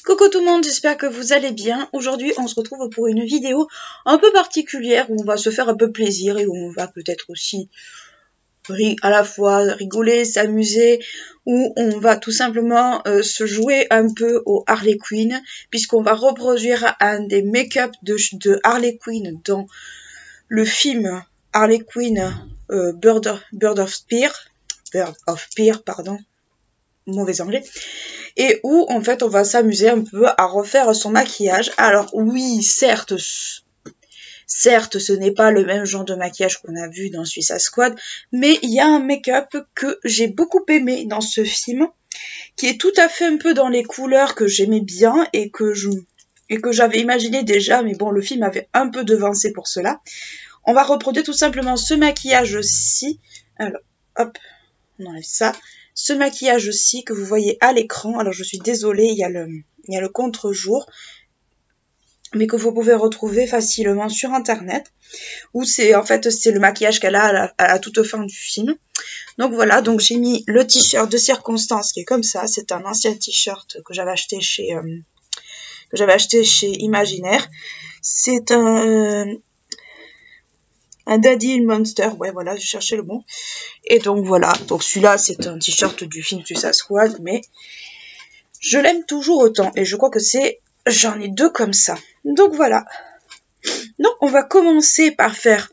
Coucou tout le monde, j'espère que vous allez bien. Aujourd'hui, on se retrouve pour une vidéo un peu particulière où on va se faire un peu plaisir et où on va peut-être aussi à la fois rigoler, s'amuser, où on va tout simplement se jouer un peu au Harley Quinn, puisqu'on va reproduire un des make-up de Harley Quinn dans le film Harley Quinn Bird of Fear, pardon, mauvais anglais, et où en fait on va s'amuser un peu à refaire son maquillage. Alors oui, certes ce n'est pas le même genre de maquillage qu'on a vu dans Suicide Squad, mais il y a un make-up que j'ai beaucoup aimé dans ce film, qui est tout à fait un peu dans les couleurs que j'aimais bien et que j'avais imaginé déjà, mais bon, le film avait un peu devancé pour cela. On va reproduire tout simplement ce maquillage-ci. Alors, hop, on enlève ça. Ce maquillage-ci que vous voyez à l'écran. Alors, je suis désolée, il y a le contre-jour, mais que vous pouvez retrouver facilement sur internet, où c'est le maquillage qu'elle a à la toute fin du film. Donc voilà, donc j'ai mis le t-shirt de circonstance qui est comme ça. C'est un ancien t-shirt que j'avais acheté chez Imaginaire. C'est un Daddy Monster, ouais voilà, je cherchais le mot. Et donc voilà, donc celui-là c'est un t-shirt du film Suicide Squad, mais je l'aime toujours autant et je crois que j'en ai deux comme ça. Donc voilà. Donc on va commencer par faire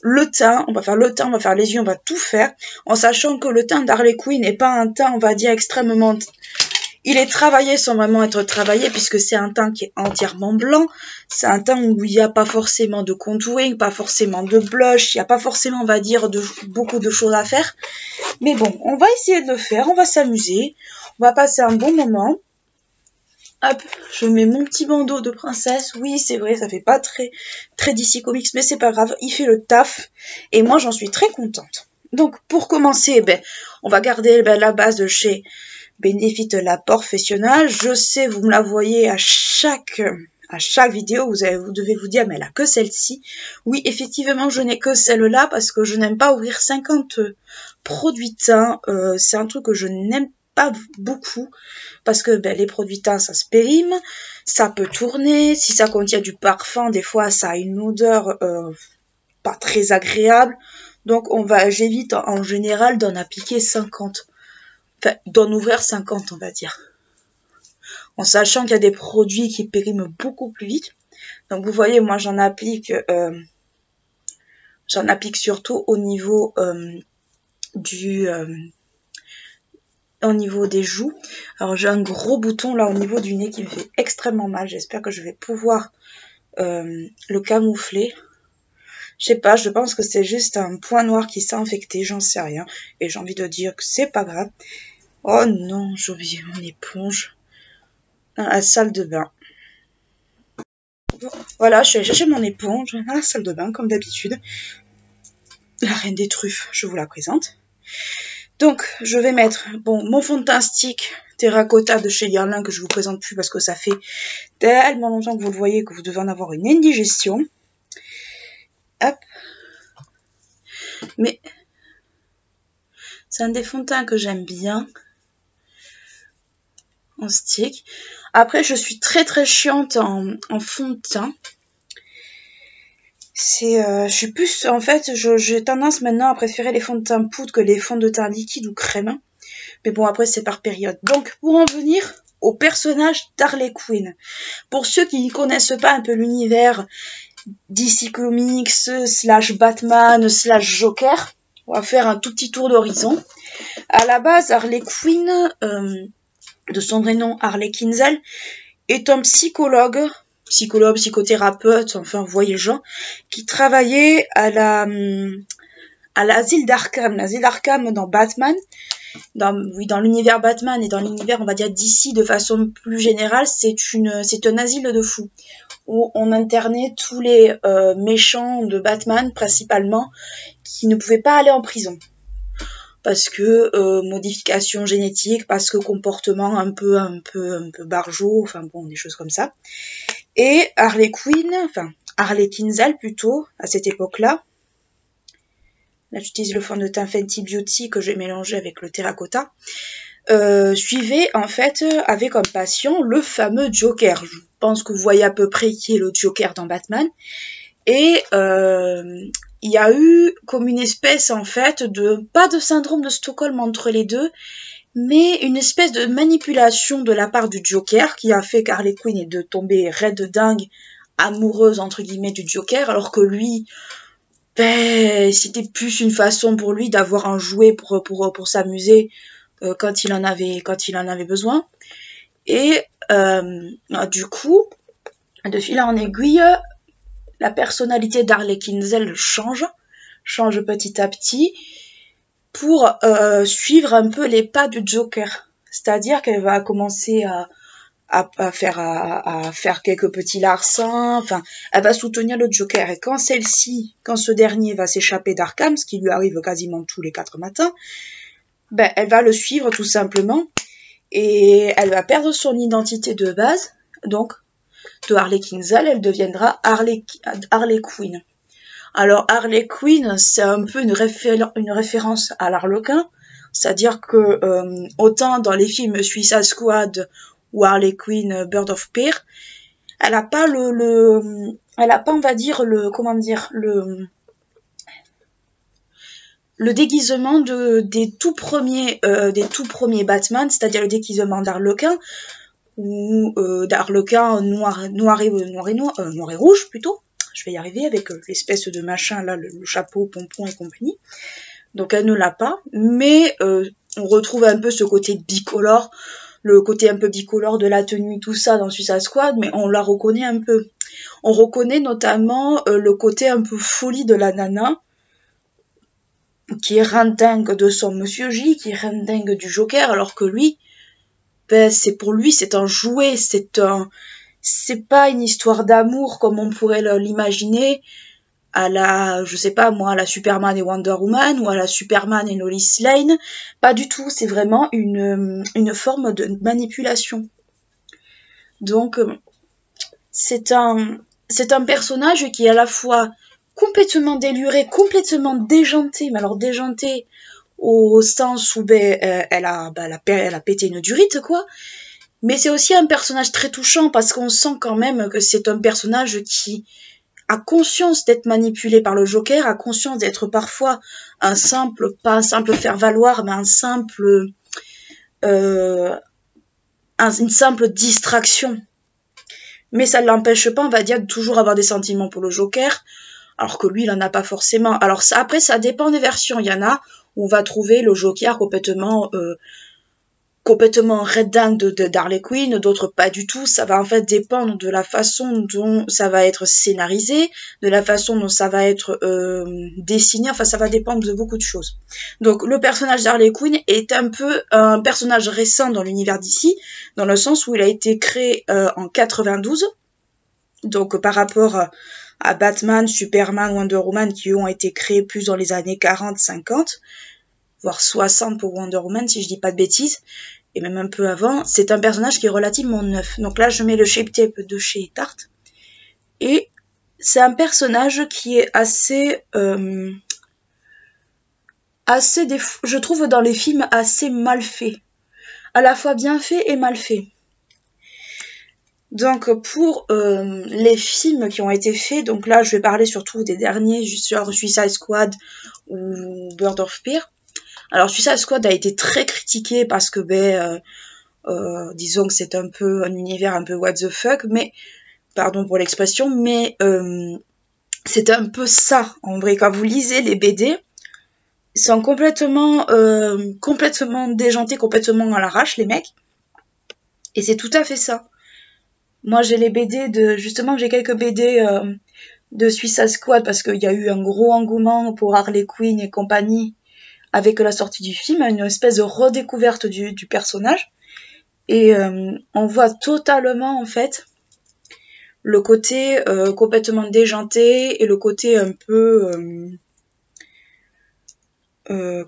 le teint, on va faire les yeux, on va tout faire, en sachant que le teint d'Harley Quinn n'est pas un teint, on va dire, extrêmement... Il est travaillé sans vraiment être travaillé, puisque c'est un teint qui est entièrement blanc. C'est un teint où il n'y a pas forcément de contouring, pas forcément de blush, il n'y a pas forcément, on va dire, beaucoup de choses à faire. Mais bon, on va essayer de le faire, on va s'amuser, on va passer un bon moment. Hop, je mets mon petit bandeau de princesse. Oui, c'est vrai, ça fait pas très DC Comics, mais c'est pas grave, il fait le taf. Et moi, j'en suis très contente. Donc, pour commencer, on va garder la base de chez Benefit La Professionnelle. Je sais, vous me la voyez à chaque vidéo, vous devez vous dire, mais elle a que celle-ci. Oui, effectivement, je n'ai que celle-là parce que je n'aime pas ouvrir 50 produits teints. C'est un truc que je n'aime pas beaucoup parce que les produits teints, ça se périme, ça peut tourner. Si ça contient du parfum, des fois, ça a une odeur pas très agréable. Donc, j'évite en général d'en appliquer 50. Enfin, d'en ouvrir 50, on va dire. En sachant qu'il y a des produits qui périment beaucoup plus vite. Donc, vous voyez, moi, j'en applique surtout au niveau au niveau des joues. Alors, j'ai un gros bouton là au niveau du nez qui me fait extrêmement mal. J'espère que je vais pouvoir le camoufler. Je sais pas, je pense que c'est juste un point noir qui s'est infecté, j'en sais rien. Et j'ai envie de dire que c'est pas grave. Oh non, j'ai oublié mon éponge dans la salle de bain. Voilà, je suis allée chercher mon éponge dans la salle de bain, comme d'habitude. La reine des truffes, je vous la présente. Donc, je vais mettre mon fond de teint stick terracotta de chez Guerlain, que je vous présente plus parce que ça fait tellement longtemps que vous le voyez que vous devez en avoir une indigestion. Hop. Mais c'est un des fonds de teint que j'aime bien. En stick. Après, je suis très chiante en fond de teint. Je suis plus, en fait, j'ai tendance maintenant à préférer les fonds de teint poudre que les fonds de teint liquide ou crème. Mais bon, après, c'est par période. Donc, pour en venir au personnage d'Harley Quinn. Pour ceux qui ne connaissent pas un peu l'univers DC Comics / Batman / Joker, on va faire un tout petit tour d'horizon. À la base, Harley Quinn, de son vrai nom Harley Quinzel, est un psychologue, psychothérapeute, enfin vous voyez le genre, qui travaillait à l'asile d'Arkham. L'asile d'Arkham dans Batman, dans l'univers Batman et dans l'univers, on va dire, d'ici de façon plus générale, c'est un asile de fous où on internait tous les méchants de Batman principalement qui ne pouvaient pas aller en prison. Parce que modification génétique, parce que comportement un peu barjot, enfin bon, des choses comme ça. Et Harley Quinzel plutôt, à cette époque-là. Là, j'utilise le fond de teint Fenty Beauty que j'ai mélangé avec le terracotta. suivait en fait avait comme patient le fameux Joker. Je pense que vous voyez à peu près qui est le Joker dans Batman. Et il y a eu comme une espèce en fait de, pas de syndrome de Stockholm entre les deux, mais une espèce de manipulation de la part du Joker qui a fait qu'Harley Quinn est de tomber raide dingue, amoureuse entre guillemets du Joker, alors que lui, ben, c'était plus une façon pour lui d'avoir un jouet pour s'amuser quand il en avait besoin. Et du coup, de fil en aiguille, la personnalité d'Harley Quinzel change petit à petit pour suivre un peu les pas du Joker. C'est-à-dire qu'elle va commencer à faire quelques petits larcins, enfin, elle va soutenir le Joker. Et quand ce dernier va s'échapper d'Arkham, ce qui lui arrive quasiment tous les 4 matins, ben, elle va le suivre tout simplement, et elle va perdre son identité de base, donc, de Harley Quinzel, elle deviendra Harley Quinn. Alors Harley Quinn, c'est un peu une référence à l'Arlequin, c'est-à-dire que autant dans les films Suicide Squad ou Harley Quinn Bird of Prey, elle a pas elle a pas, on va dire, le déguisement des tout premiers Batman, c'est-à-dire le déguisement d'Arlequin ou d'Arlequin noir et rouge plutôt. Je vais y arriver avec l'espèce de machin là, le chapeau, pompon et compagnie. Donc elle ne l'a pas, mais on retrouve un peu ce côté bicolore, le côté un peu bicolore de la tenue, tout ça dans Suicide Squad, mais on la reconnaît un peu. On reconnaît notamment le côté un peu folie de la nana, qui est rindingue de son Monsieur J, qui est rindingue du Joker, alors que lui, ben, pour lui c'est un jouet, c'est pas une histoire d'amour comme on pourrait l'imaginer à la, je sais pas moi, à la Superman et Wonder Woman ou à la Superman et Lois Lane. Pas du tout, c'est vraiment une forme de manipulation. Donc c'est un personnage qui est à la fois complètement déluré, complètement déjanté, mais alors déjanté au sens où ben, elle a pété une durite quoi. Mais c'est aussi un personnage très touchant parce qu'on sent quand même que c'est un personnage qui a conscience d'être manipulé par le Joker, a conscience d'être parfois pas un simple faire-valoir, mais une simple distraction. Mais ça ne l'empêche pas, on va dire, de toujours avoir des sentiments pour le Joker, alors que lui, il en a pas forcément. Alors ça, après, ça dépend des versions. Il y en a où on va trouver le Joker complètement red dingue d'Harley Quinn, d'autres pas du tout. Ça va en fait dépendre de la façon dont ça va être scénarisé, de la façon dont ça va être dessiné, enfin ça va dépendre de beaucoup de choses. Donc le personnage d'Harley Quinn est un peu un personnage récent dans l'univers d'ici, dans le sens où il a été créé en 92, donc par rapport à Batman, Superman, Wonder Woman qui ont été créés plus dans les années 40-50, voire 60 pour Wonder Woman si je dis pas de bêtises, et même un peu avant. C'est un personnage qui est relativement neuf. Donc là je mets le shape tape de chez Tarte, et c'est un personnage qui est assez je trouve dans les films assez mal fait, à la fois bien fait et mal fait. Donc pour les films qui ont été faits, donc là je vais parler surtout des derniers, genre Suicide Squad ou Bird of Prey. Alors Suicide Squad a été très critiqué parce que disons que c'est un peu un univers un peu what the fuck, mais pardon pour l'expression, mais c'est un peu ça en vrai. Quand vous lisez les BD, ils sont complètement déjantés, complètement à l'arrache les mecs, et c'est tout à fait ça. Moi j'ai les BD j'ai quelques BD de Suicide Squad parce qu'il y a eu un gros engouement pour Harley Quinn et compagnie avec la sortie du film, une espèce de redécouverte du personnage. Et on voit totalement en fait le côté complètement déjanté et le côté un peu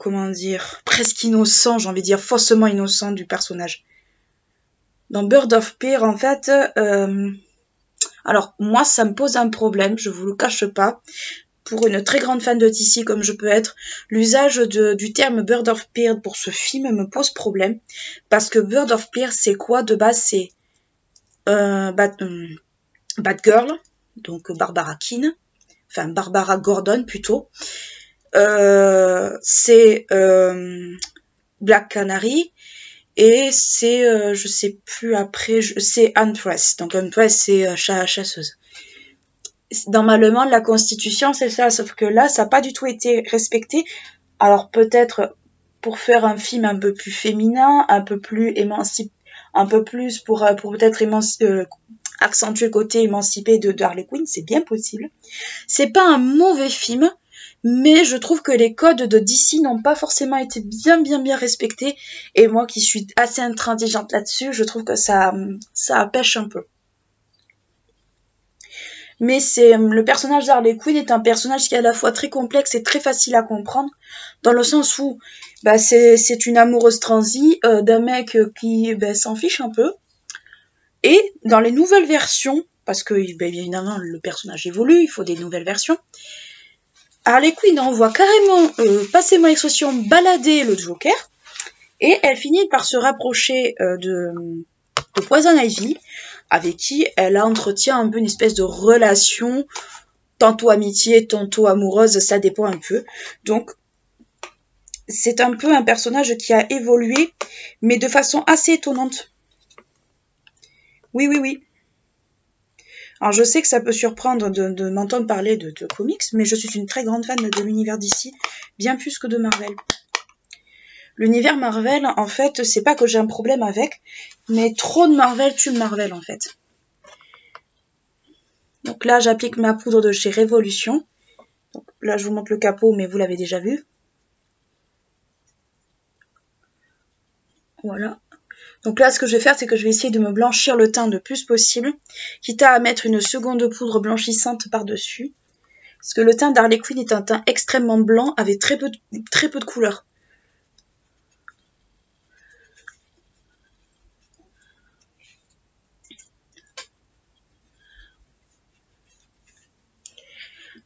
comment dire, presque innocent, j'ai envie de dire faussement innocent du personnage. Dans Bird of Prey en fait alors moi ça me pose un problème, je vous le cache pas, pour une très grande fan de DC comme je peux être, l'usage du terme Bird of Prey pour ce film me pose problème. Parce que Bird of Prey, c'est quoi de base? C'est Batgirl, donc Barbara Keane, enfin Barbara Gordon plutôt. C'est Black Canary. Et c'est, je sais plus après, c'est Huntress. Donc Huntress, c'est chasseuse. Normalement, la Constitution, c'est ça. Sauf que là, ça n'a pas du tout été respecté. Alors peut-être pour faire un film un peu plus féminin, un peu plus émancipé, un peu plus pour peut-être accentuer le côté émancipé de Harley Quinn, c'est bien possible. C'est pas un mauvais film, mais je trouve que les codes de DC n'ont pas forcément été bien respectés, et moi qui suis assez intransigeante là-dessus, je trouve que ça pêche un peu. Mais le personnage d'Harley Quinn est un personnage qui est à la fois très complexe et très facile à comprendre, dans le sens où c'est une amoureuse transie d'un mec qui s'en fiche un peu, et dans les nouvelles versions, parce que évidemment le personnage évolue, il faut des nouvelles versions, Harley Quinn envoie carrément, passez-moi l'expression, balader le Joker, et elle finit par se rapprocher de Poison Ivy, avec qui elle entretient un peu une espèce de relation, tantôt amitié, tantôt amoureuse, ça dépend un peu. Donc, c'est un peu un personnage qui a évolué, mais de façon assez étonnante. Oui. Alors je sais que ça peut surprendre de m'entendre parler de comics, mais je suis une très grande fan de l'univers DC, bien plus que de Marvel. L'univers Marvel, en fait, c'est pas que j'ai un problème avec, mais trop de Marvel tue le Marvel, en fait. Donc là, j'applique ma poudre de chez Révolution. Donc là, je vous montre le capot, mais vous l'avez déjà vu. Voilà. Donc là, ce que je vais faire, c'est que je vais essayer de me blanchir le teint le plus possible, quitte à mettre une seconde poudre blanchissante par-dessus. Parce que le teint d'Harley Quinn est un teint extrêmement blanc, avec très peu de couleurs.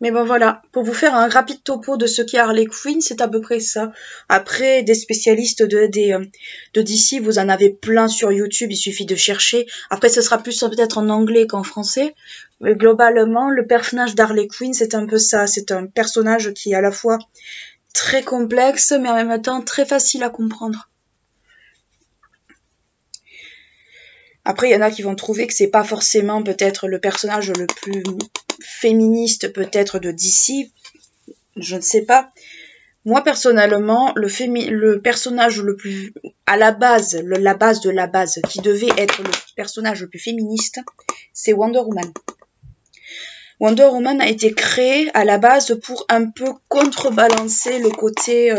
Mais bon voilà, pour vous faire un rapide topo de ce qu'est Harley Quinn, c'est à peu près ça. Après, des spécialistes de DC, vous en avez plein sur YouTube, il suffit de chercher. Après, ce sera plus peut-être en anglais qu'en français. Mais globalement, le personnage d'Harley Quinn, c'est un peu ça. C'est un personnage qui est à la fois très complexe, mais en même temps très facile à comprendre. Après, il y en a qui vont trouver que c'est pas forcément peut-être le personnage le plus féministe peut-être de DC. Je ne sais pas. Moi, personnellement, le personnage le plus... à la base, la base de la base, qui devait être le personnage le plus féministe, c'est Wonder Woman. Wonder Woman a été créée à la base pour un peu contrebalancer le côté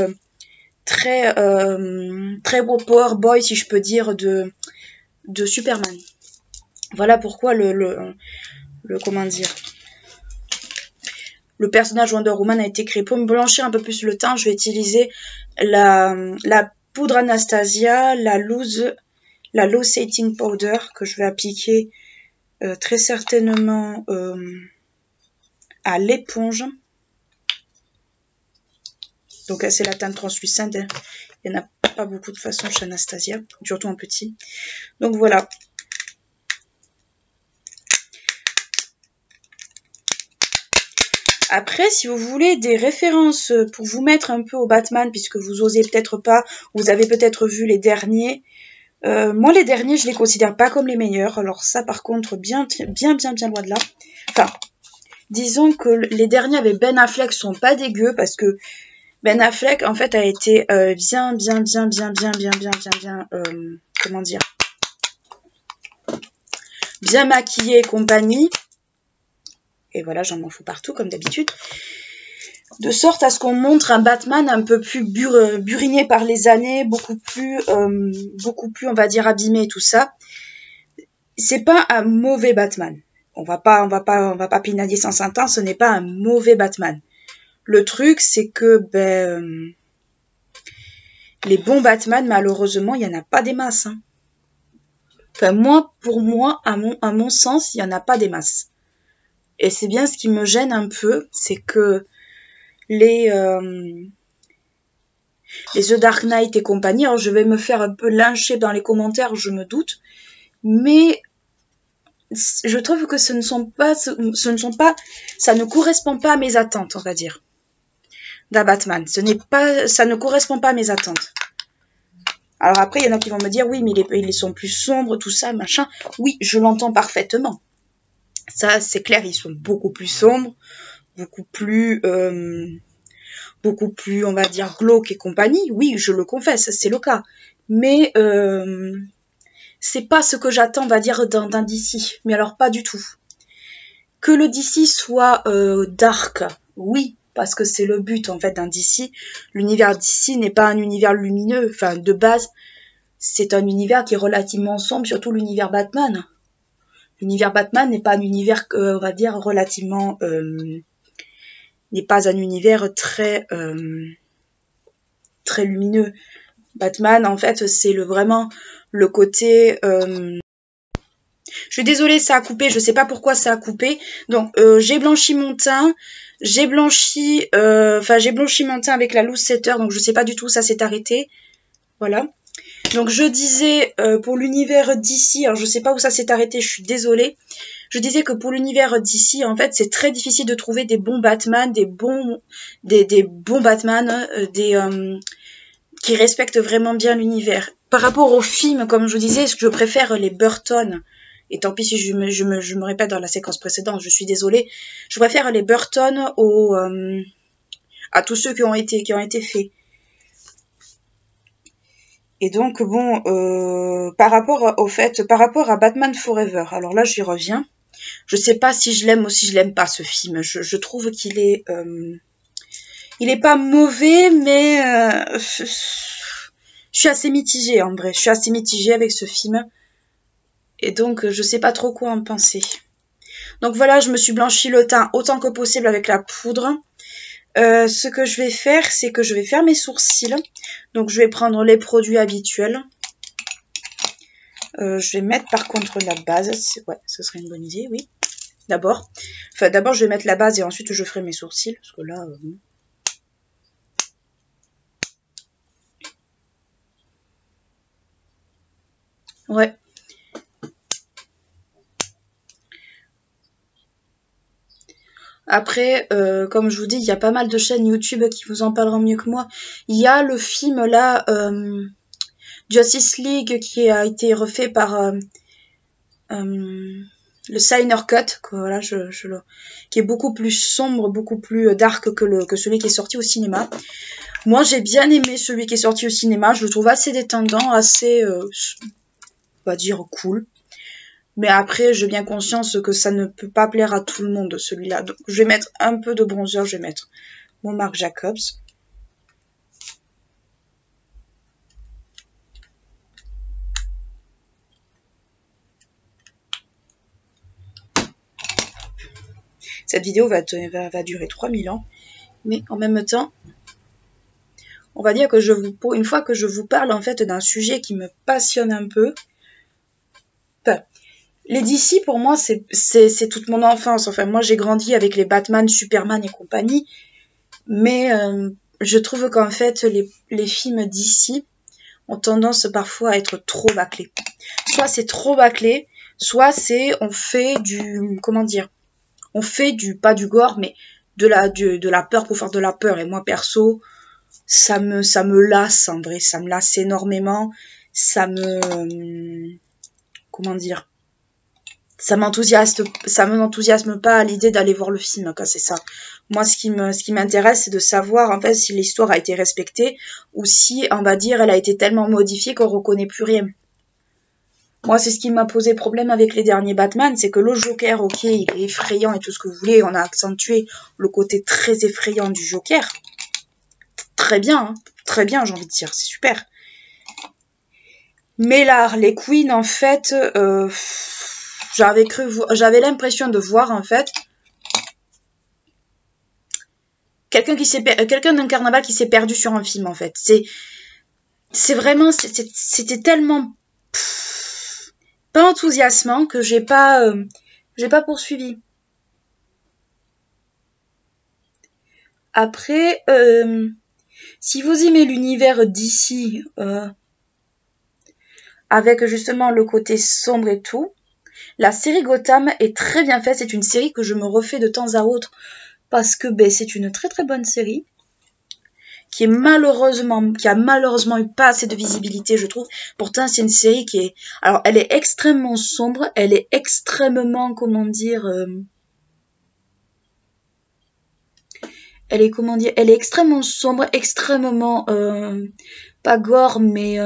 très power boy, si je peux dire, de Superman. Voilà pourquoi comment dire, le personnage Wonder Woman a été créé. Pour me blanchir un peu plus le teint, je vais utiliser la poudre Anastasia, la loose setting powder que je vais appliquer très certainement à l'éponge. Donc c'est la teinte translucente. Il n'y en a pas beaucoup de façon chez Anastasia, surtout en petit. Donc voilà. Après, si vous voulez des références pour vous mettre un peu au Batman, puisque vous osez peut-être pas, vous avez peut-être vu les derniers. Moi, les derniers, je les considère pas comme les meilleurs. Alors ça, par contre, bien loin de là. Enfin, disons que les derniers avec Ben Affleck sont pas dégueux, parce que Ben Affleck, en fait, a été comment dire, bien maquillé et compagnie. Et voilà, j'en m'en fous partout, comme d'habitude. De sorte à ce qu'on montre un Batman un peu plus buriné par les années, beaucoup plus, on va dire, abîmé et tout ça. C'est pas un mauvais Batman. On va pas pinailler sans Saint-An, ce n'est pas un mauvais Batman. Le truc, c'est que, les bons Batman, malheureusement, il n'y en a pas des masses. Hein. Enfin, pour moi, à mon sens, il n'y en a pas des masses. Et c'est bien ce qui me gêne un peu, c'est que les The Dark Knight et compagnie. Alors je vais me faire un peu lyncher dans les commentaires, je me doute, mais je trouve que ça ne correspond pas à mes attentes, on va dire, d'un Batman. Ça ne correspond pas à mes attentes. Alors après, il y en a qui vont me dire, oui, mais ils sont plus sombres, tout ça, machin. Oui, je l'entends parfaitement. Ça, c'est clair, ils sont beaucoup plus sombres, beaucoup plus, on va dire, glauques et compagnie. Oui, je le confesse, c'est le cas. Mais c'est pas ce que j'attends, on va dire, d'un DC. Mais alors, pas du tout. Que le DC soit dark, oui, parce que c'est le but, en fait, d'un DC. L'univers DC n'est pas un univers lumineux, enfin, de base, c'est un univers qui est relativement sombre, surtout l'univers Batman. L'univers Batman n'est pas un univers, on va dire, relativement... n'est pas un univers très lumineux. Batman, en fait, c'est vraiment le côté... Je suis désolée, ça a coupé, je sais pas pourquoi ça a coupé. Donc, j'ai blanchi mon teint, j'ai blanchi mon teint avec la loose setter, donc je sais pas du tout, ça s'est arrêté. Voilà. Donc, je disais, pour l'univers DC, alors je sais pas où ça s'est arrêté, je suis désolée. Je disais que pour l'univers DC, en fait, c'est très difficile de trouver des bons Batman, des bons Batman, qui respectent vraiment bien l'univers. Par rapport aux films, comme je vous disais, je préfère les Burton. Et tant pis si je me répète dans la séquence précédente, je suis désolée. Je préfère les Burton à tous ceux qui ont été faits. Et donc bon, par rapport à Batman Forever, alors là j'y reviens. Je sais pas si je l'aime ou si je l'aime pas ce film. Je trouve qu'il est, il est pas mauvais, mais je suis assez mitigée en vrai. Je suis assez mitigée avec ce film. Et donc, je sais pas trop quoi en penser. Donc voilà, je me suis blanchi le teint autant que possible avec la poudre. Ce que je vais faire, c'est que je vais faire mes sourcils. Donc je vais prendre les produits habituels. Je vais mettre par contre la base. Ouais, ce serait une bonne idée, oui. D'abord, je vais mettre la base et ensuite je ferai mes sourcils. Parce que là... Ouais. Après, comme je vous dis, il y a pas mal de chaînes YouTube qui vous en parleront mieux que moi. Il y a le film là, Justice League, qui a été refait par le Snyder Cut, voilà, qui est beaucoup plus sombre, beaucoup plus dark que celui qui est sorti au cinéma. Moi, j'ai bien aimé celui qui est sorti au cinéma. Je le trouve assez détendant, assez, on va dire, cool. Mais après, j'ai bien conscience que ça ne peut pas plaire à tout le monde, celui-là. Donc, je vais mettre un peu de bronzer. Je vais mettre mon Marc Jacobs. Cette vidéo va durer 3000 ans. Mais en même temps, on va dire que une fois que je vous parle en fait d'un sujet qui me passionne un peu, enfin, les DC pour moi c'est toute mon enfance. Enfin moi j'ai grandi avec les Batman, Superman et compagnie, mais je trouve qu'en fait les films DC ont tendance parfois à être trop bâclés. Soit c'est trop bâclé, soit c'est on fait du pas du gore mais de la peur pour faire de la peur. Et moi perso ça me lasse en vrai, ça me lasse énormément, ça m'enthousiasme pas à l'idée d'aller voir le film, quoi, c'est ça. Moi, ce qui m'intéresse, c'est de savoir, en fait, si l'histoire a été respectée, ou si, on va dire, elle a été tellement modifiée qu'on reconnaît plus rien. Moi, c'est ce qui m'a posé problème avec les derniers Batman, c'est que le Joker, ok, il est effrayant et tout ce que vous voulez, on a accentué le côté très effrayant du Joker. Très bien, j'ai envie de dire, c'est super. Mais là, Harley Quinn, en fait, j'avais l'impression de voir, en fait, quelqu'un d'un carnaval qui s'est perdu sur un film, en fait. C'était tellement pas enthousiasmant que j'ai pas poursuivi. Après, si vous aimez l'univers d'ici, avec justement le côté sombre et tout, la série Gotham est très bien faite. C'est une série que je me refais de temps à autre parce que c'est une très très bonne série qui a malheureusement eu pas assez de visibilité, je trouve. Pourtant, c'est une série qui est, alors, elle est extrêmement sombre, elle est extrêmement, comment dire, elle est extrêmement sombre, extrêmement, pas gore, mais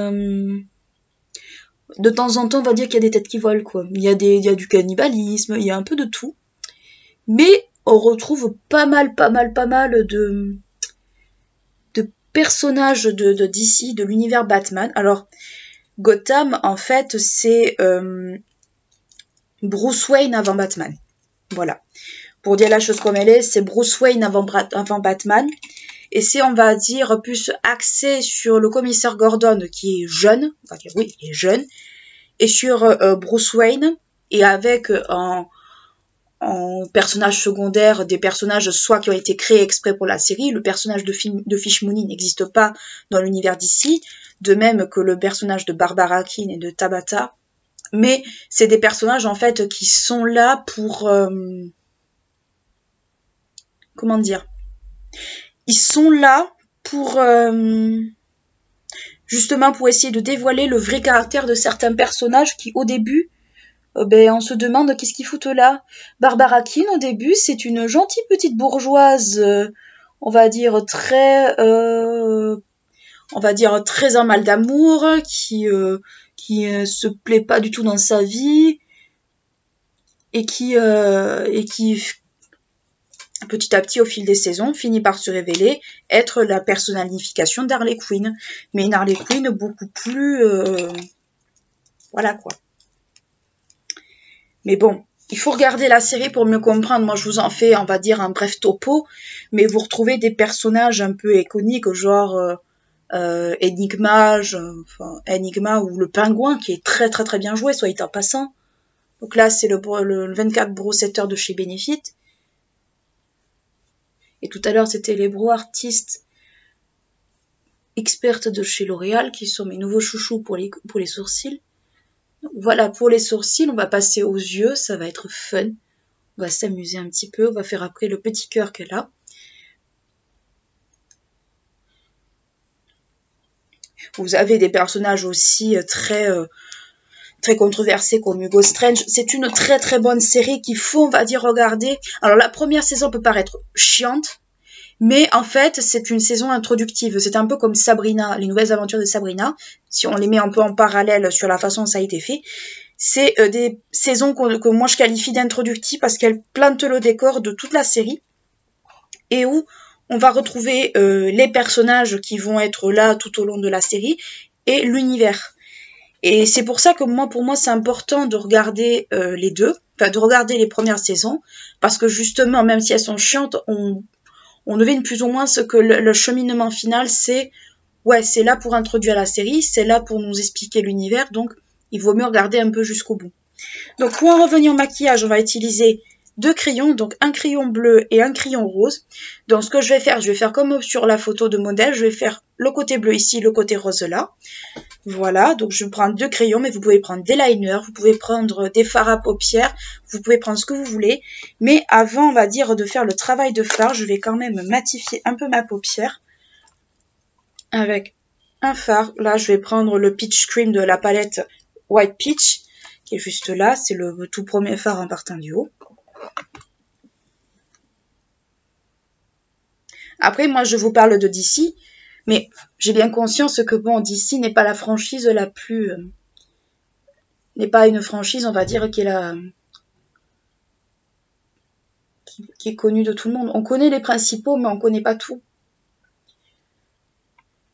de temps en temps, on va dire qu'il y a des têtes qui volent, quoi. Il y a du cannibalisme, il y a un peu de tout. Mais on retrouve pas mal de personnages de DC, de l'univers Batman. Alors, Gotham, en fait, c'est Bruce Wayne avant Batman. Voilà. Pour dire la chose comme elle est, c'est Bruce Wayne avant Batman. Et c'est, on va dire, plus axé sur le commissaire Gordon, qui est jeune. Enfin, oui, il est jeune. Et sur Bruce Wayne. Et avec en personnage secondaire des personnages soit qui ont été créés exprès pour la série. Le personnage de Fish Mooney n'existe pas dans l'univers d'ici. De même que le personnage de Barbara Keane et de Tabitha. Mais c'est des personnages, en fait, qui sont là pour... comment dire, ils sont là pour justement pour essayer de dévoiler le vrai caractère de certains personnages qui au début on se demande qu'est-ce qu'ils foutent là. Barbara Keane au début c'est une gentille petite bourgeoise on va dire très en mal d'amour qui se plaît pas du tout dans sa vie et qui petit à petit, au fil des saisons, finit par se révéler être la personnification d'Harley Quinn. Mais une Harley Quinn beaucoup plus... voilà quoi. Mais bon, il faut regarder la série pour mieux comprendre. Moi, je vous en fais, on va dire, un bref topo. Mais vous retrouvez des personnages un peu iconiques, genre Enigma, ou le Pingouin, qui est très très très bien joué, soit dit en passant. Donc là, c'est le 24 brossetteur de chez Benefit. Et tout à l'heure, c'était les bro artistes expertes de chez L'Oréal qui sont mes nouveaux chouchous pour les sourcils. Donc voilà, pour les sourcils, on va passer aux yeux, ça va être fun. On va s'amuser un petit peu, on va faire après le petit cœur qu'elle a. Vous avez des personnages aussi très controversés comme Hugo Strange. C'est une très très bonne série qu'il faut, on va dire, regarder. Alors la première saison peut paraître chiante, mais en fait, c'est une saison introductive. C'est un peu comme Sabrina, les nouvelles aventures de Sabrina. Si on les met un peu en parallèle sur la façon dont ça a été fait. C'est des saisons que moi je qualifie d'introductives parce qu'elles plantent le décor de toute la série. Et où on va retrouver les personnages qui vont être là tout au long de la série et l'univers. Et c'est pour ça que pour moi, c'est important de regarder les deux. Enfin, de regarder les premières saisons. Parce que justement, même si elles sont chiantes, on devine plus ou moins ce que le cheminement final, c'est là pour introduire la série, c'est là pour nous expliquer l'univers, donc il vaut mieux regarder un peu jusqu'au bout. Donc pour en revenir au maquillage, on va utiliser 2 crayons, donc un crayon bleu et un crayon rose. Donc ce que je vais faire comme sur la photo de modèle, je vais faire le côté bleu ici, le côté rose là. Voilà, donc je prends 2 crayons, mais vous pouvez prendre des liners, vous pouvez prendre des fards à paupières, vous pouvez prendre ce que vous voulez. Mais avant, on va dire, de faire le travail de fard, je vais quand même matifier un peu ma paupière avec un fard. Là, je vais prendre le Peach Cream de la palette White Peach, qui est juste là. C'est le tout premier fard en partant du haut. Après, moi, je vous parle de DC, mais j'ai bien conscience que, DC n'est pas la franchise la plus... n'est pas une franchise, on va dire, qui est connue de tout le monde. On connaît les principaux, mais on connaît pas tout.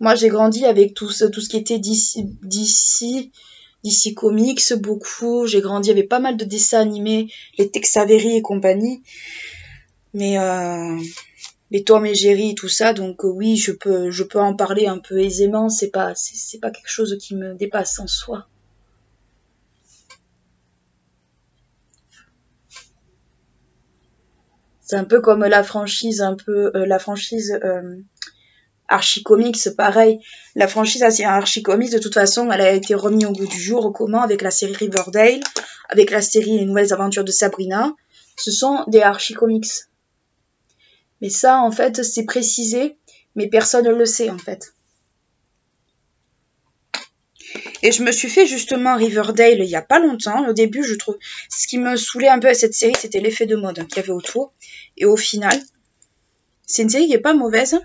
Moi, j'ai grandi avec tout ce qui était DC Comics, beaucoup. J'ai grandi avec pas mal de dessins animés, les Tex Avery et compagnie. Mais les Tom et Jerry, tout ça, donc oui, je peux en parler un peu aisément. C'est pas quelque chose qui me dépasse en soi. C'est un peu comme la franchise, Archie Comics, pareil. La franchise Archie Comics, de toute façon, elle a été remise au goût du jour, au commun, avec la série Riverdale, avec la série Les Nouvelles Aventures de Sabrina. Ce sont des Archie Comics. Mais ça, en fait, c'est précisé, mais personne ne le sait, en fait. Et je me suis fait justement Riverdale il y a pas longtemps. Au début, je trouve, ce qui me saoulait un peu à cette série, c'était l'effet de mode qu'il y avait autour. Et au final, c'est une série qui est pas mauvaise,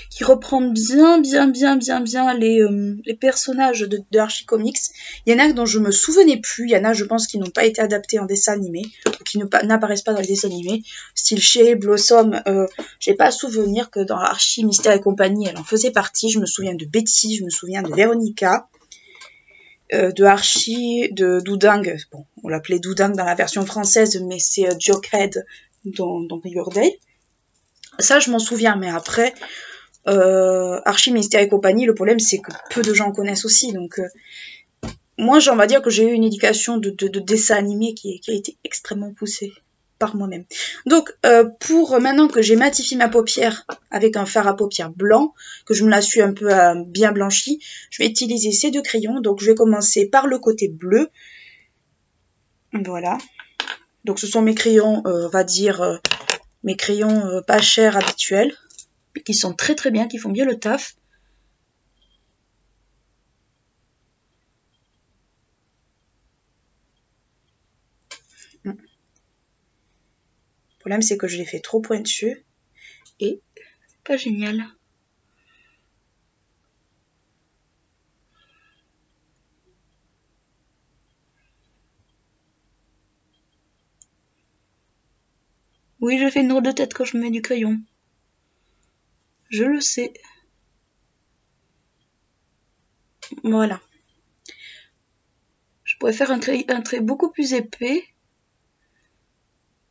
qui reprend bien les personnages de Archie Comics. Il y en a dont je me souvenais plus, il y en a je pense qui n'ont pas été adaptés en dessin animé, ou qui n'apparaissent pas dans les dessins animés, style Cherry Blossom, j'ai pas souvenir que dans Archie, Mystère et compagnie, elle en faisait partie. Je me souviens de Betty, je me souviens de Véronica, de Archie, de Doudingue, bon, on l'appelait Doudingue dans la version française, mais c'est Jughead dans Riverdale. Ça je m'en souviens, mais après... Archie, Mystère et compagnie, le problème c'est que peu de gens connaissent aussi, donc moi on va dire que j'ai eu une éducation de dessin animé qui a été extrêmement poussée par moi-même. Donc pour maintenant que j'ai matifié ma paupière avec un fard à paupières blanc, que je me la suis un peu bien blanchie, je vais utiliser ces deux crayons. Donc je vais commencer par le côté bleu, voilà. Donc ce sont mes crayons, on va dire mes crayons pas chers habituels, qui sont très très bien, qui font bien le taf. Le problème c'est que je l'ai fait trop pointu et pas génial. Oui, je fais une drôle de tête quand je mets du crayon. Je le sais. Voilà. Je pourrais faire un trait beaucoup plus épais,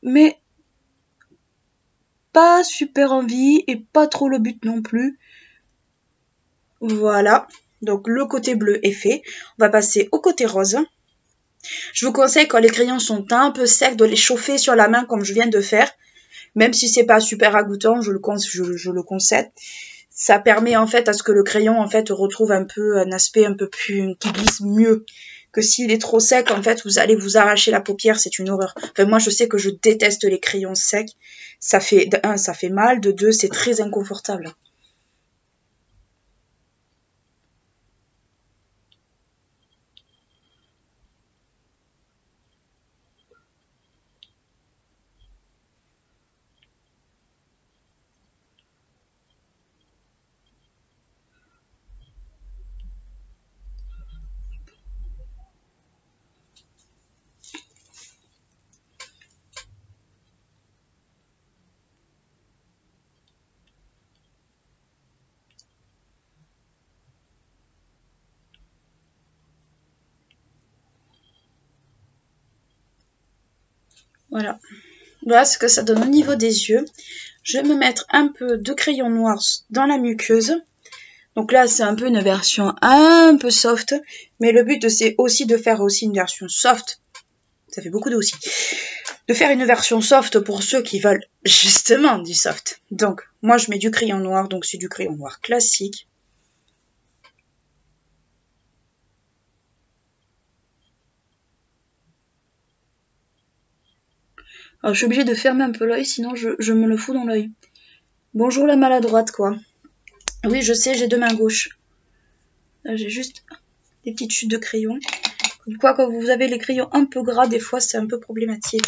mais pas super envie et pas trop le but non plus. Voilà. Donc le côté bleu est fait. On va passer au côté rose. Je vous conseille, quand les crayons sont un peu secs, de les chauffer sur la main comme je viens de faire. Même si c'est pas super ragoûtant, je le concède. Ça permet en fait à ce que le crayon en fait retrouve un peu un aspect un peu plus, qui glisse mieux. Que s'il est trop sec, en fait, vous allez vous arracher la paupière, c'est une horreur. Enfin, moi, je sais que je déteste les crayons secs. Ça fait, de un, ça fait mal, de deux, c'est très inconfortable. Voilà. Voilà ce que ça donne au niveau des yeux. Je vais me mettre un peu de crayon noir dans la muqueuse. Donc là, c'est un peu une version un peu soft. Mais le but, c'est aussi de faire aussi une version soft. Ça fait beaucoup de aussi. De faire une version soft pour ceux qui veulent justement du soft. Donc, moi, je mets du crayon noir. Donc, c'est du crayon noir classique. Alors, je suis obligée de fermer un peu l'œil, sinon je me le fous dans l'œil. Bonjour la maladroite, quoi. Oui, je sais, j'ai deux mains gauches. Là, j'ai juste des petites chutes de crayon. Comme quoi, quand vous avez les crayons un peu gras, des fois, c'est un peu problématique.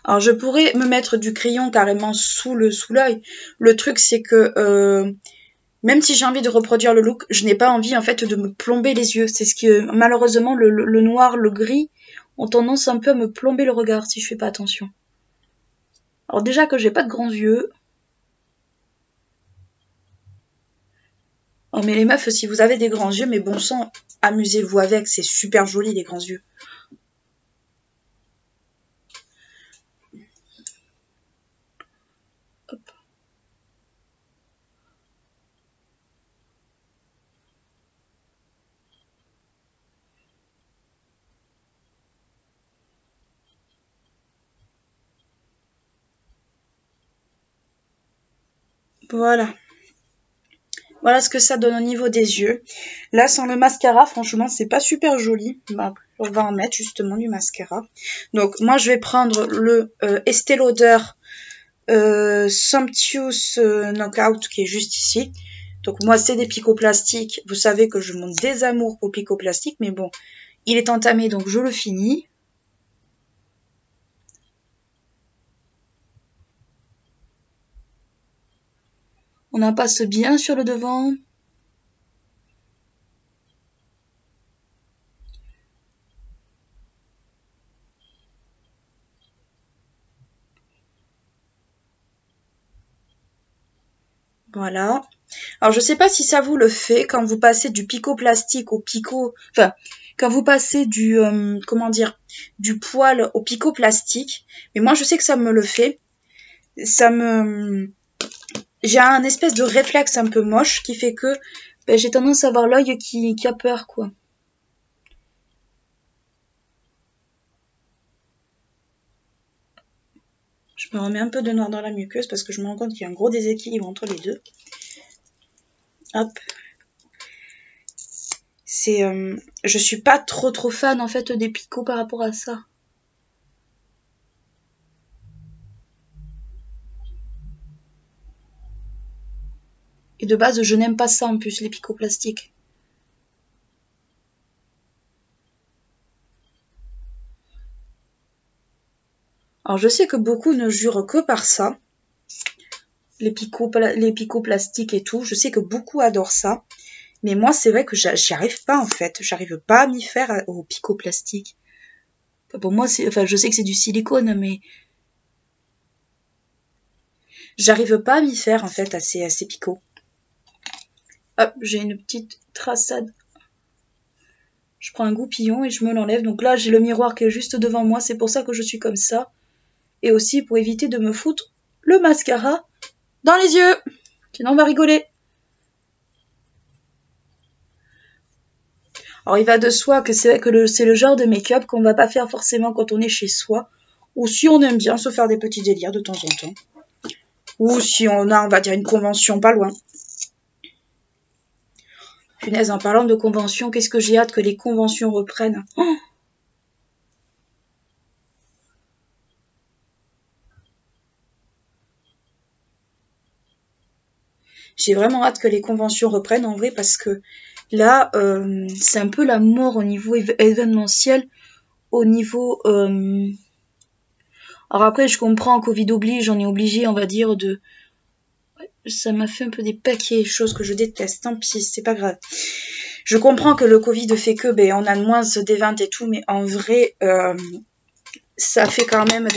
Alors, je pourrais me mettre du crayon carrément sous l'œil. Le truc, c'est que même si j'ai envie de reproduire le look, je n'ai pas envie en fait de me plomber les yeux. C'est ce que malheureusement le noir, le gris ont tendance un peu à me plomber le regard si je fais pas attention. Alors déjà que j'ai pas de grands yeux. Oh mais les meufs, si vous avez des grands yeux, mais bon sang, amusez-vous avec, c'est super joli les grands yeux. Hop. Voilà. Voilà ce que ça donne au niveau des yeux. Là, sans le mascara, franchement, c'est pas super joli. Bon, on va en mettre justement du mascara. Donc, moi, je vais prendre le Estée Lauder Sumptuous Knockout qui est juste ici. Donc, moi, c'est des picots plastiques. Vous savez que je monte des amours pour picots plastiques, mais bon, il est entamé, donc je le finis. On en passe bien sur le devant. Voilà. Alors, je sais pas si ça vous le fait quand vous passez du picot plastique au picot... Enfin, quand vous passez du... comment dire, du poil au picot plastique. Mais moi, je sais que ça me le fait. Ça me... J'ai un espèce de réflexe un peu moche qui fait que ben, j'ai tendance à avoir l'œil qui a peur, quoi. Je me remets un peu de noir dans la muqueuse parce que je me rends compte qu'il y a un gros déséquilibre entre les deux. Hop. C'est, je suis pas trop fan en fait des picots par rapport à ça. Et de base, je n'aime pas ça en plus, les picots plastiques. Alors je sais que beaucoup ne jurent que par ça, les picots plastiques et tout. Je sais que beaucoup adorent ça. Mais moi, c'est vrai que j'y arrive pas en fait. J'arrive pas à m'y faire aux picots plastiques. Enfin, pour moi, enfin, je sais que c'est du silicone, mais j'arrive pas à m'y faire en fait à ces picots. Hop, j'ai une petite traçade. Je prends un goupillon et je me l'enlève. Donc là, j'ai le miroir qui est juste devant moi. C'est pour ça que je suis comme ça. Et aussi pour éviter de me foutre le mascara dans les yeux. Sinon, on va rigoler. Alors, il va de soi que c'est vrai que c'est le genre de make-up qu'on va pas faire forcément quand on est chez soi. Ou si on aime bien se faire des petits délires de temps en temps. Ou si on a, on va dire, une convention pas loin. Punaise, en parlant de convention, qu'est-ce que j'ai hâte que les conventions reprennent. Oh, j'ai vraiment hâte que les conventions reprennent en vrai parce que là, c'est un peu la mort au niveau événementiel, au niveau... Alors après, je comprends, Covid oblige, on est obligé, on va dire, de... Ça m'a fait un peu des paquets, choses que je déteste, tant pis, c'est pas grave. Je comprends que le Covid fait que, ben, on a moins d'événements et tout, mais en vrai, ça fait quand même,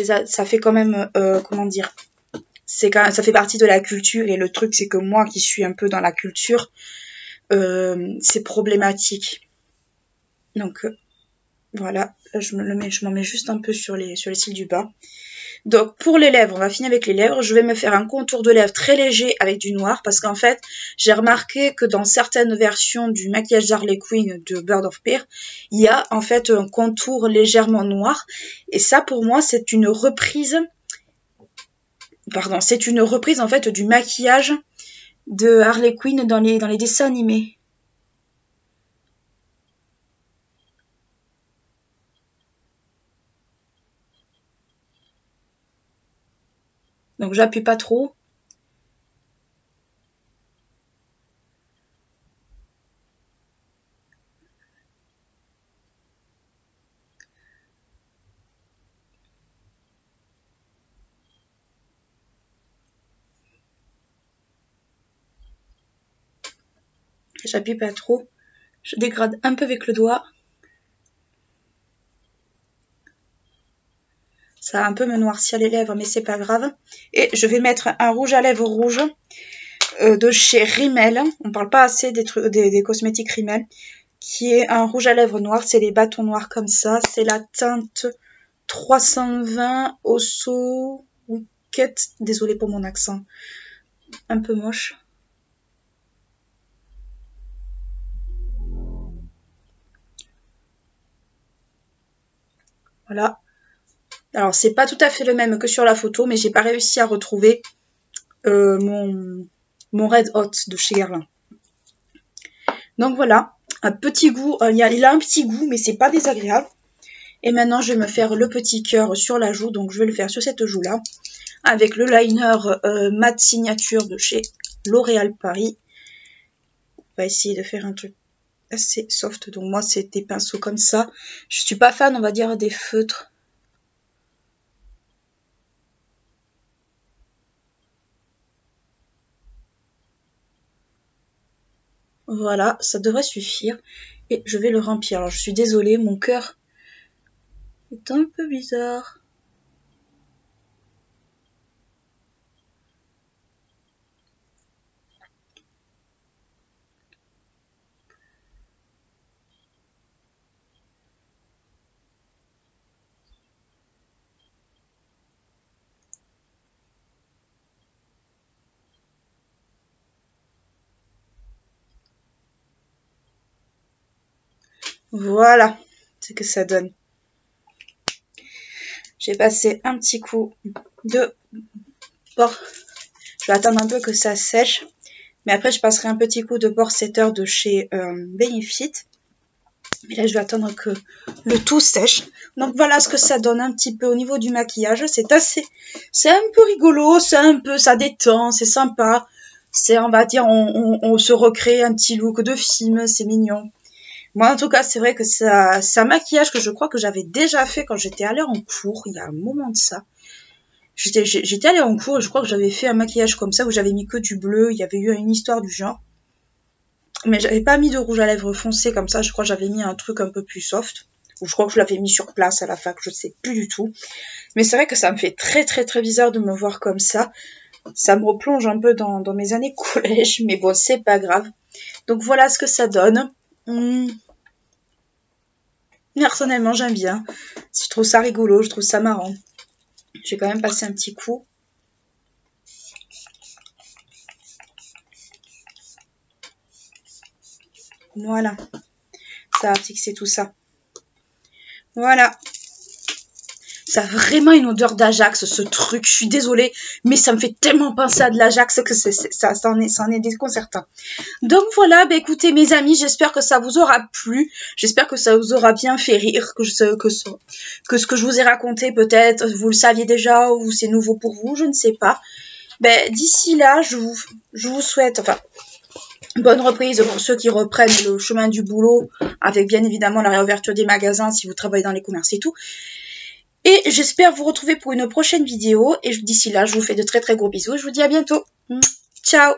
comment dire, ça fait partie de la culture et le truc, c'est que moi qui suis un peu dans la culture, c'est problématique. Donc, voilà, là, je m'en mets juste un peu sur les cils du bas. Donc pour les lèvres, on va finir avec les lèvres. Je vais me faire un contour de lèvres très léger avec du noir parce qu'en fait, j'ai remarqué que dans certaines versions du maquillage d'Harley Quinn de Bird of Prey, il y a en fait un contour légèrement noir. Et ça, pour moi, c'est une reprise. Pardon, c'est une reprise en fait du maquillage de Harley Quinn dans les dessins animés. Donc j'appuie pas trop. J'appuie pas trop. Je dégrade un peu avec le doigt. Ça va un peu me noircir les lèvres, mais c'est pas grave. Et je vais mettre un rouge à lèvres rouge de chez Rimmel. On parle pas assez des cosmétiques Rimmel. Qui est un rouge à lèvres noir. C'est les bâtons noirs comme ça. C'est la teinte 320 Osso Wicket. Désolée pour mon accent. Un peu moche. Voilà. Alors, c'est pas tout à fait le même que sur la photo, mais j'ai pas réussi à retrouver mon mon Red Hot de chez Guerlain. Donc voilà, un petit goût, il a un petit goût, mais c'est pas désagréable. Et maintenant, je vais me faire le petit cœur sur la joue, donc je vais le faire sur cette joue-là, avec le liner matte signature de chez L'Oréal Paris. On va essayer de faire un truc assez soft, donc moi c'est des pinceaux comme ça. Je suis pas fan, on va dire, des feutres. Voilà, ça devrait suffire. Et je vais le remplir. Alors je suis désolée, mon cœur est un peu bizarre. Voilà ce que ça donne. J'ai passé un petit coup de bord. Je vais attendre un peu que ça sèche. Mais après, je passerai un petit coup de bord setter de chez Benefit. Mais là, je vais attendre que le tout sèche. Donc voilà ce que ça donne un petit peu au niveau du maquillage. C'est un peu rigolo, ça détend, c'est sympa. On va dire, on se recrée un petit look de film, c'est mignon. Moi, en tout cas, c'est vrai que c'est un maquillage que je crois que j'avais déjà fait quand j'étais allée en cours, il y a un moment de ça. J'étais allée en cours et je crois que j'avais fait un maquillage comme ça où j'avais mis que du bleu, il y avait eu une histoire du genre. Mais j'avais pas mis de rouge à lèvres foncé comme ça, je crois que j'avais mis un truc un peu plus soft. Ou je crois que je l'avais mis sur place à la fac, je sais plus du tout. Mais c'est vrai que ça me fait très très très bizarre de me voir comme ça. Ça me replonge un peu dans mes années collège, mais bon, c'est pas grave. Donc voilà ce que ça donne. Personnellement, j'aime bien. Je trouve ça rigolo, je trouve ça marrant. Je vais quand même passer un petit coup. Voilà. Ça a fixé tout ça. Voilà. Ça a vraiment une odeur d'Ajax, ce truc. Je suis désolée, mais ça me fait tellement penser à de l'Ajax que ça en est déconcertant. Donc voilà, bah écoutez mes amis, j'espère que ça vous aura plu. J'espère que ça vous aura bien fait rire, que ce que je vous ai raconté peut-être, vous le saviez déjà ou c'est nouveau pour vous, je ne sais pas. Ben, d'ici là, je vous souhaite, enfin, bonne reprise pour ceux qui reprennent le chemin du boulot, avec bien évidemment la réouverture des magasins si vous travaillez dans les commerces et tout. Et j'espère vous retrouver pour une prochaine vidéo. Et d'ici là, je vous fais de très très gros bisous. Je vous dis à bientôt. Ciao!